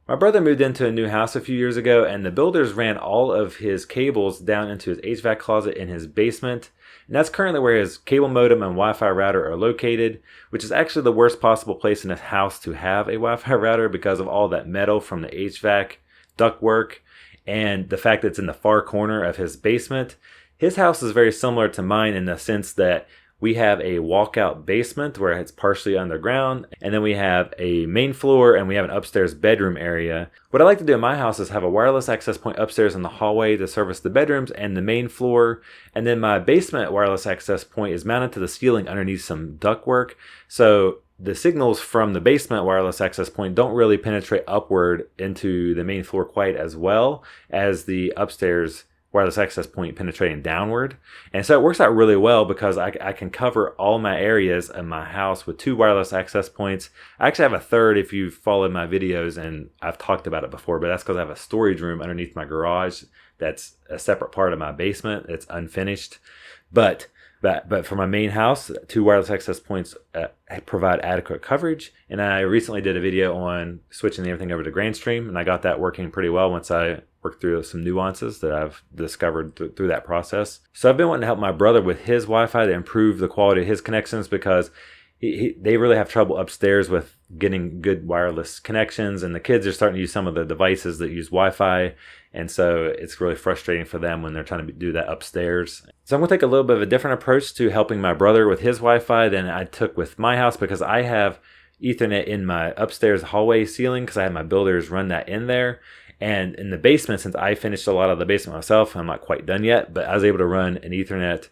My brother moved into a new house a few years ago, and the builders ran all of his cables down into his HVAC closet in his basement. And that's currently where his cable modem and Wi-Fi router are located, which is actually the worst possible place in his house to have a Wi-Fi router because of all that metal from the HVAC ductwork and the fact that it's in the far corner of his basement. His house is very similar to mine in the sense that we have a walkout basement where it's partially underground, and then we have a main floor and we have an upstairs bedroom area. What I like to do in my house is have a wireless access point upstairs in the hallway to service the bedrooms and the main floor, and then my basement wireless access point is mounted to the ceiling underneath some ductwork. So the signals from the basement wireless access point don't really penetrate upward into the main floor quite as well as the upstairs wireless access point penetrating downward. And so it works out really well because I can cover all my areas in my house with 2 wireless access points. I actually have a third if you've followed my videos, and I've talked about it before, but that's because I have a storage room underneath my garage that's a separate part of my basement. It's unfinished. But for my main house, 2 wireless access points provide adequate coverage. And I recently did a video on switching everything over to Grandstream, and I got that working pretty well once I worked through some nuances that I've discovered through that process. So I've been wanting to help my brother with his Wi-Fi to improve the quality of his connections because they really have trouble upstairs with getting good wireless connections, and the kids are starting to use some of the devices that use Wi-Fi, and so it's really frustrating for them when they're trying to do that upstairs. So I'm going to take a little bit of a different approach to helping my brother with his Wi-Fi than I took with my house, because I have Ethernet in my upstairs hallway ceiling because I had my builders run that in there. And in the basement, since I finished a lot of the basement myself, I'm not quite done yet, but I was able to run an Ethernet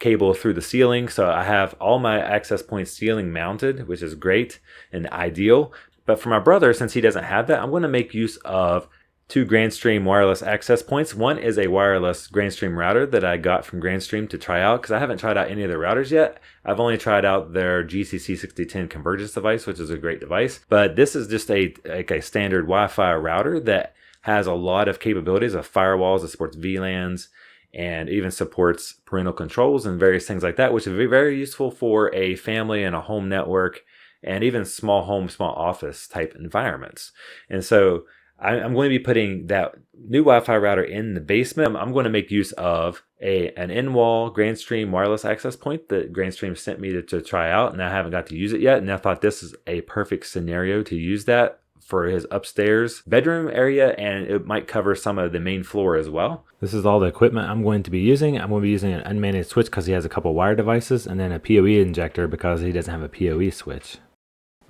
cable through the ceiling. So I have all my access points ceiling mounted, which is great and ideal. But for my brother, since he doesn't have that, I'm going to make use of 2 Grandstream wireless access points. One is a wireless Grandstream router that I got from Grandstream to try out because I haven't tried out any of their routers yet. I've only tried out their GCC6010 convergence device, which is a great device. But this is just a standard Wi-Fi router that has a lot of capabilities of firewalls. It supports VLANs and even supports parental controls and various things like that, which is very useful for a family and a home network and even small home, small office type environments. And so I'm going to be putting that new Wi-Fi router in the basement. I'm going to make use of an in-wall Grandstream wireless access point that Grandstream sent me to try out, and I haven't got to use it yet. And I thought this is a perfect scenario to use that for his upstairs bedroom area, and it might cover some of the main floor as well. This is all the equipment I'm going to be using. I'm going to be using an unmanaged switch because he has a couple wire devices, and then a PoE injector because he doesn't have a PoE switch.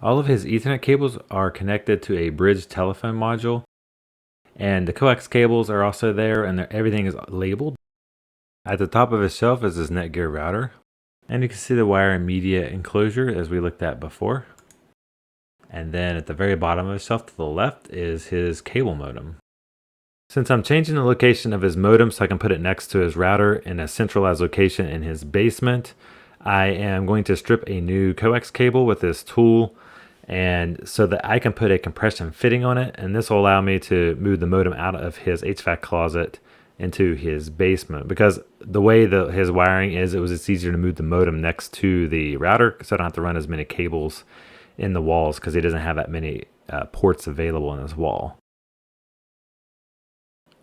All of his Ethernet cables are connected to a bridge telephone module, and the coax cables are also there, and everything is labeled. At the top of his shelf is his Netgear router, and you can see the wire and media enclosure as we looked at before. And then at the very bottom of the shelf to the left is his cable modem. Since I'm changing the location of his modem so I can put it next to his router in a centralized location in his basement, I am going to strip a new coax cable with this tool, and so that I can put a compression fitting on it, and this will allow me to move the modem out of his HVAC closet into his basement, because the way his wiring is, it's easier to move the modem next to the router so I don't have to run as many cables in the walls because he doesn't have that many ports available in his wall.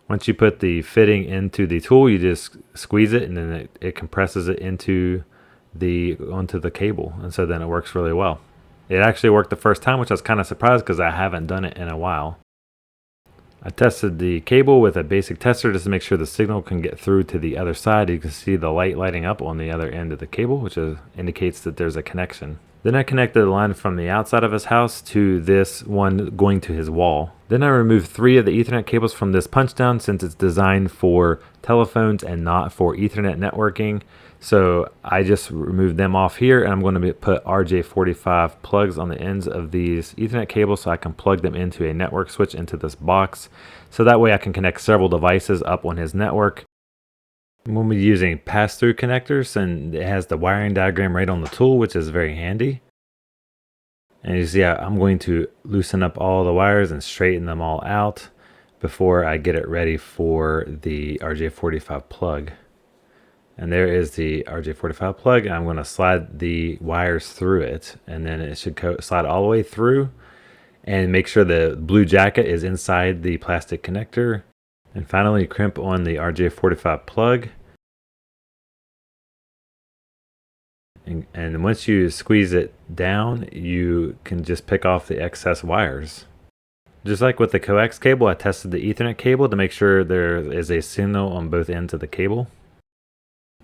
Once you put the fitting into the tool, you just squeeze it, and then it compresses it onto the cable, and so then it works really well. It actually worked the first time, which I was kind of surprised because I haven't done it in a while. I tested the cable with a basic tester just to make sure the signal can get through to the other side. You can see the light lighting up on the other end of the cable, which indicates that there's a connection. Then I connected the line from the outside of his house to this one going to his wall. Then I removed 3 of the Ethernet cables from this punch down since it's designed for telephones and not for Ethernet networking. So I just removed them off here, and I'm going to put RJ45 plugs on the ends of these Ethernet cables so I can plug them into a network switch into this box. So that way I can connect several devices up on his network. I'm going to be using pass-through connectors, and it has the wiring diagram right on the tool, which is very handy. And you see I'm going to loosen up all the wires and straighten them all out before I get it ready for the RJ45 plug. And there is the RJ45 plug, and I'm going to slide the wires through it, and then it should slide all the way through. and make sure the blue jacket is inside the plastic connector. And finally, crimp on the RJ45 plug. And once you squeeze it down, you can just pick off the excess wires. Just like with the coax cable, I tested the Ethernet cable to make sure there is a signal on both ends of the cable.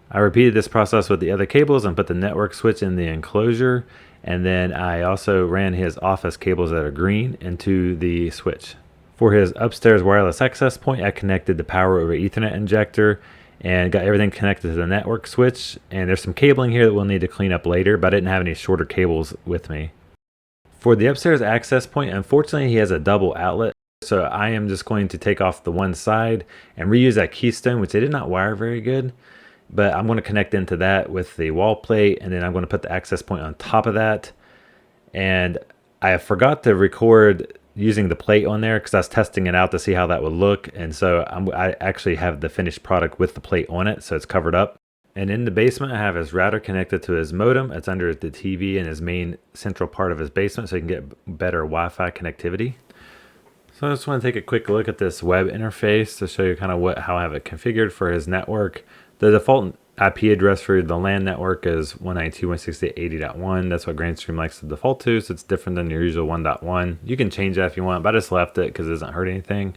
I repeated this process with the other cables and put the network switch in the enclosure, and then I also ran his office cables that are green into the switch. For his upstairs wireless access point, I connected the power over Ethernet injector and got everything connected to the network switch. And there's some cabling here that we'll need to clean up later, but I didn't have any shorter cables with me. For the upstairs access point, unfortunately he has a double outlet, so I am just going to take off the one side and reuse that keystone, which they did not wire very good, but I'm going to connect into that with the wall plate, and then I'm going to put the access point on top of that. And I forgot to record using the plate on there because I was testing it out to see how that would look, and so I actually have the finished product with the plate on it, so it's covered up. And in the basement, I have his router connected to his modem. It's under the TV in his main central part of his basement, so he can get better Wi-Fi connectivity. So I just want to take a quick look at this web interface to show you kind of how I have it configured for his network. The default IP address for the LAN network is 192.168.80.1. That's what Grandstream likes to default to, so it's different than your usual 1.1. You can change that if you want, but I just left it because it doesn't hurt anything.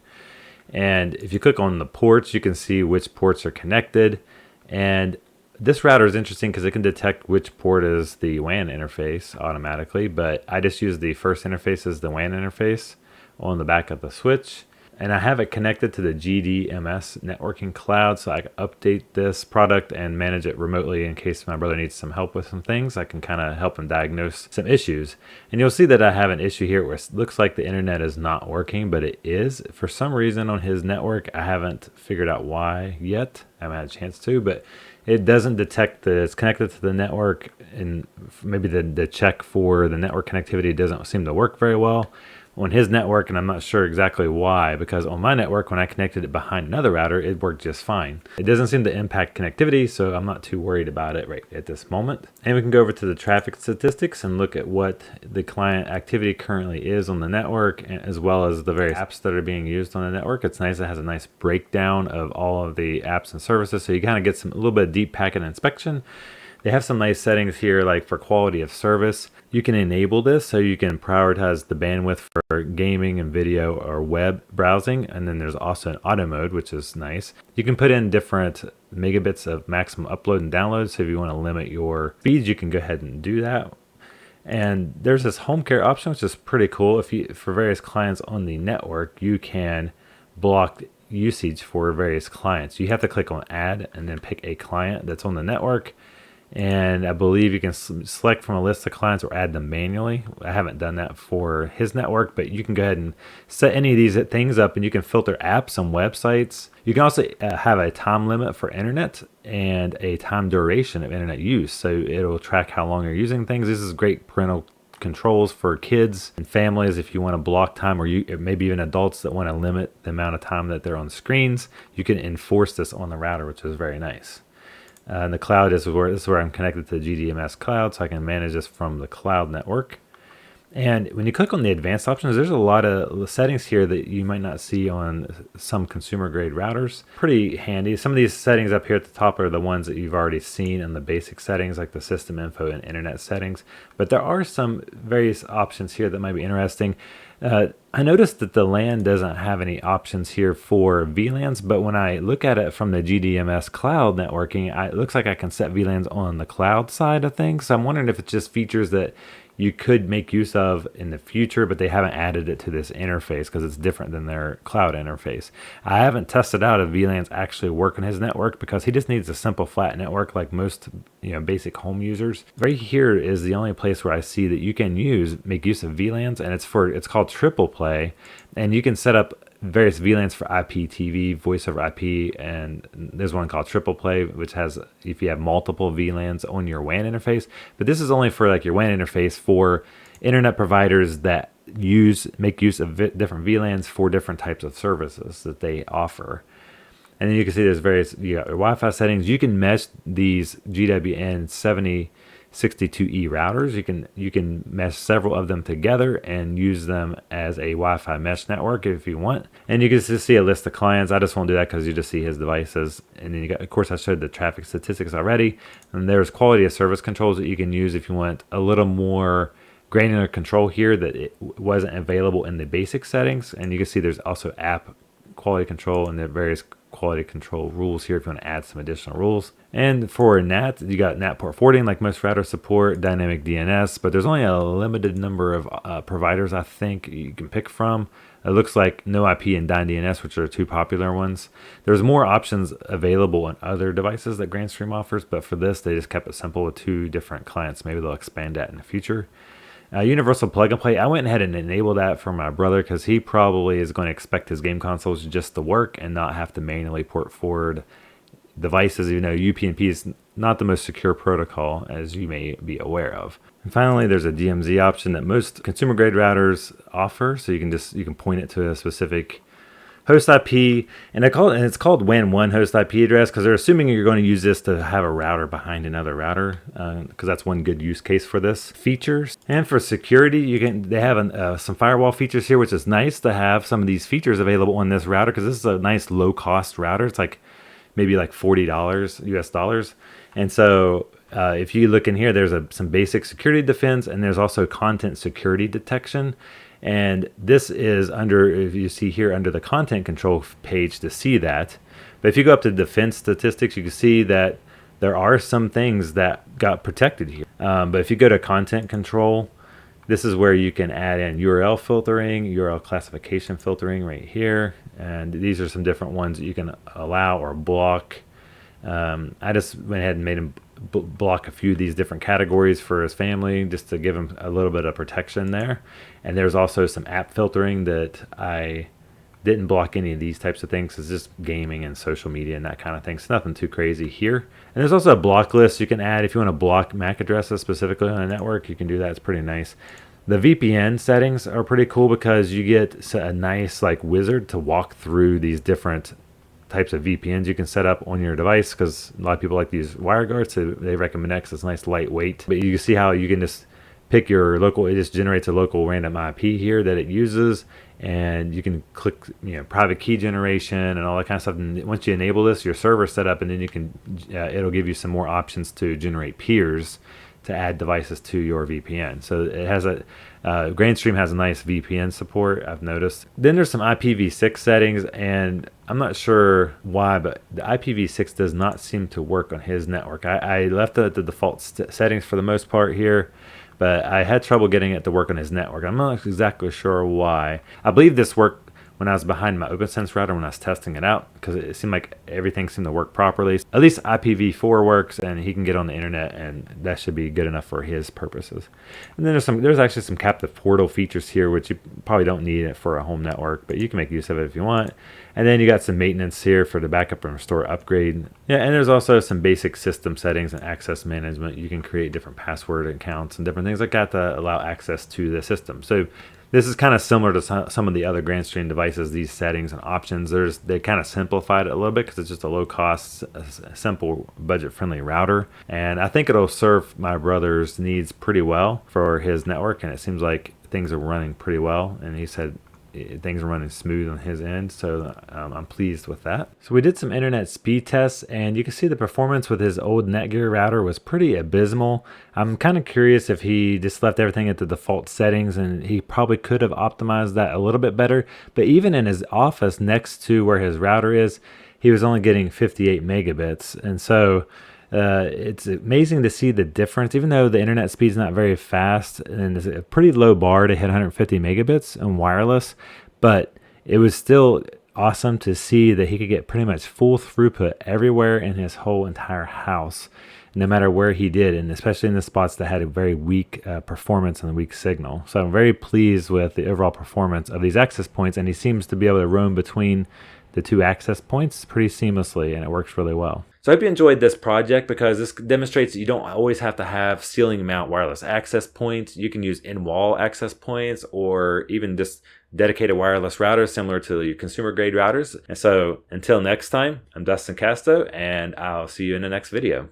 And if you click on the ports, you can see which ports are connected. And this router is interesting because it can detect which port is the WAN interface automatically, but I just use the first interface as the WAN interface on the back of the switch. And I have it connected to the GDMS networking cloud, so I can update this product and manage it remotely in case my brother needs some help with some things. I can kind of help him diagnose some issues. And you'll see that I have an issue here where it looks like the internet is not working, but it is. For some reason on his network, I haven't figured out why yet. I haven't had a chance to, but it doesn't detect that it's connected to the network, and maybe the check for the network connectivity doesn't seem to work very well on his network, and I'm not sure exactly why, because on my network, when I connected it behind another router, it worked just fine. It doesn't seem to impact connectivity, so I'm not too worried about it right at this moment. And we can go over to the traffic statistics and look at what the client activity currently is on the network, as well as the various apps that are being used on the network. It's nice, it has a nice breakdown of all of the apps and services, so you kind of get a little bit of deep packet inspection. They have some nice settings here, like for quality of service. You can enable this so you can prioritize the bandwidth for gaming and video or web browsing. And then there's also an auto mode, which is nice. You can put in different megabits of maximum upload and download. So if you want to limit your speeds, you can go ahead and do that. And there's this home care option, which is pretty cool. For various clients on the network, you can block usage for various clients. You have to click on add and then pick a client that's on the network. And I believe you can select from a list of clients or add them manually. I haven't done that for his network, but you can go ahead and set any of these things up, and you can filter apps and websites. You can also have a time limit for internet and a time duration of internet use. So it'll track how long you're using things. This is great parental controls for kids and families if you want to block time, or maybe even adults that want to limit the amount of time that they're on screens. You can enforce this on the router, which is very nice. And the cloud this is where I'm connected to the GDMS cloud, so I can manage this from the cloud network. And when you click on the advanced options, there's a lot of settings here that you might not see on some consumer grade routers. Pretty handy. Some of these settings up here at the top are the ones that you've already seen in the basic settings, like the system info and internet settings. But there are some various options here that might be interesting. I noticed that the LAN doesn't have any options here for VLANs, but when I look at it from the GDMS cloud networking, it looks like I can set VLANs on the cloud side of things. So I'm wondering if it's just features that you could make use of in the future, but they haven't added it to this interface because it's different than their cloud interface. I haven't tested out if VLANs actually work on his network because he just needs a simple flat network like most basic home users. Right here is the only place where I see that you can make use of VLANs, and it's called Triple Play, and you can set up various VLANs for IPTV, voice over IP, and there's one called Triple Play, which has if you have multiple VLANs on your WAN interface. But this is only for like your WAN interface for internet providers that make use of different VLANs for different types of services that they offer. And then you can see there's various your Wi-Fi settings. You can mesh these GWN70 GWN7662E routers. You can mesh several of them together and use them as a Wi-Fi mesh network if you want. And you can just see a list of clients. I just won't do that because you just see his devices. And then you got, of course, I showed the traffic statistics already. And there's quality of service controls that you can use if you want a little more granular control here that it wasn't available in the basic settings. And you can see there's also app quality control and the various quality control rules here if you want to add some additional rules. And for NAT, you got NAT port forwarding like most routers support, dynamic DNS, but there's only a limited number of providers I think you can pick from. It looks like no IP and DynDNS, which are two popular ones. There's more options available on other devices that Grandstream offers, but for this, they just kept it simple with two different clients. Maybe they'll expand that in the future. Universal plug and play. I went ahead and enabled that for my brother because he probably is going to expect his game consoles just to work and not have to manually port forward devices. You know, UPnP is not the most secure protocol, as you may be aware of. And finally, there's a DMZ option that most consumer grade routers offer, so you can point it to a specific host IP, and it's called WAN1 host IP address because they're assuming you're going to use this to have a router behind another router, because that's one good use case for this. Features, and for security, they have some firewall features here, which is nice to have some of these features available on this router because this is a nice low cost router. It's like maybe like $40 US dollars, and so if you look in here, there's some basic security defense, and there's also content security detection. And this is under, if you see here, under the content control page to see that. But if you go up to defense statistics, you can see that there are some things that got protected here. But if you go to content control, this is where you can add in URL filtering, URL classification filtering right here. And these are some different ones that you can allow or block. I just went ahead and made him block a few of these different categories for his family just to give him a little bit of protection there. And there's also some app filtering that I didn't block any of these types of things. It's just gaming and social media and that kind of thing. It's nothing too crazy here. And there's also a block list you can add if you want to block MAC addresses specifically on a network. You can do that. It's pretty nice. The VPN settings are pretty cool because you get a nice like wizard to walk through these different types of VPNs you can set up on your device, because a lot of people like to use WireGuard, so they recommend that because it's nice lightweight. But you can see how you can just pick your local, it just generates a local random IP here that it uses, and you can click private key generation and all that kind of stuff. And once you enable this, your server's set up, and then you can it'll give you some more options to generate peers to add devices to your VPN. So it has Grandstream has a nice VPN support, I've noticed. Then there's some IPv6 settings, and I'm not sure why, but the IPv6 does not seem to work on his network. I left it at the default settings for the most part here, but I had trouble getting it to work on his network. I'm not exactly sure why. I believe this worked when I was behind my OpenSense router when I was testing it out, because it seemed like everything seemed to work properly. At least IPv4 works, and he can get on the internet, and that should be good enough for his purposes. And then there's actually some captive portal features here, which you probably don't need it for a home network, but you can make use of it if you want. And then you got some maintenance here for the backup and restore upgrade. Yeah, and there's also some basic system settings and access management. You can create different password accounts and different things like that to allow access to the system. So this is kind of similar to some of the other Grandstream devices, these settings and options. They kind of simplified it a little bit because it's just a low-cost, simple, budget-friendly router. And I think it'll serve my brother's needs pretty well for his network, and it seems like things are running pretty well. And he said things are running smooth on his end, so I'm pleased with that. So we did some internet speed tests, and you can see the performance with his old Netgear router was pretty abysmal. I'm kind of curious if he just left everything at the default settings, and he probably could have optimized that a little bit better. But even in his office next to where his router is, he was only getting 58 megabits, and so it's amazing to see the difference. Even though the internet speed is not very fast, and it's a pretty low bar to hit 150 megabits in wireless, but it was still awesome to see that he could get pretty much full throughput everywhere in his whole entire house, no matter where he did, and especially in the spots that had a very weak performance and a weak signal. So I'm very pleased with the overall performance of these access points, and he seems to be able to roam between the two access points pretty seamlessly, and it works really well. So I hope you enjoyed this project, because this demonstrates that you don't always have to have ceiling mount wireless access points. You can use in-wall access points, or even just dedicated wireless routers similar to your consumer grade routers. And so until next time, I'm Dustin Casto, and I'll see you in the next video.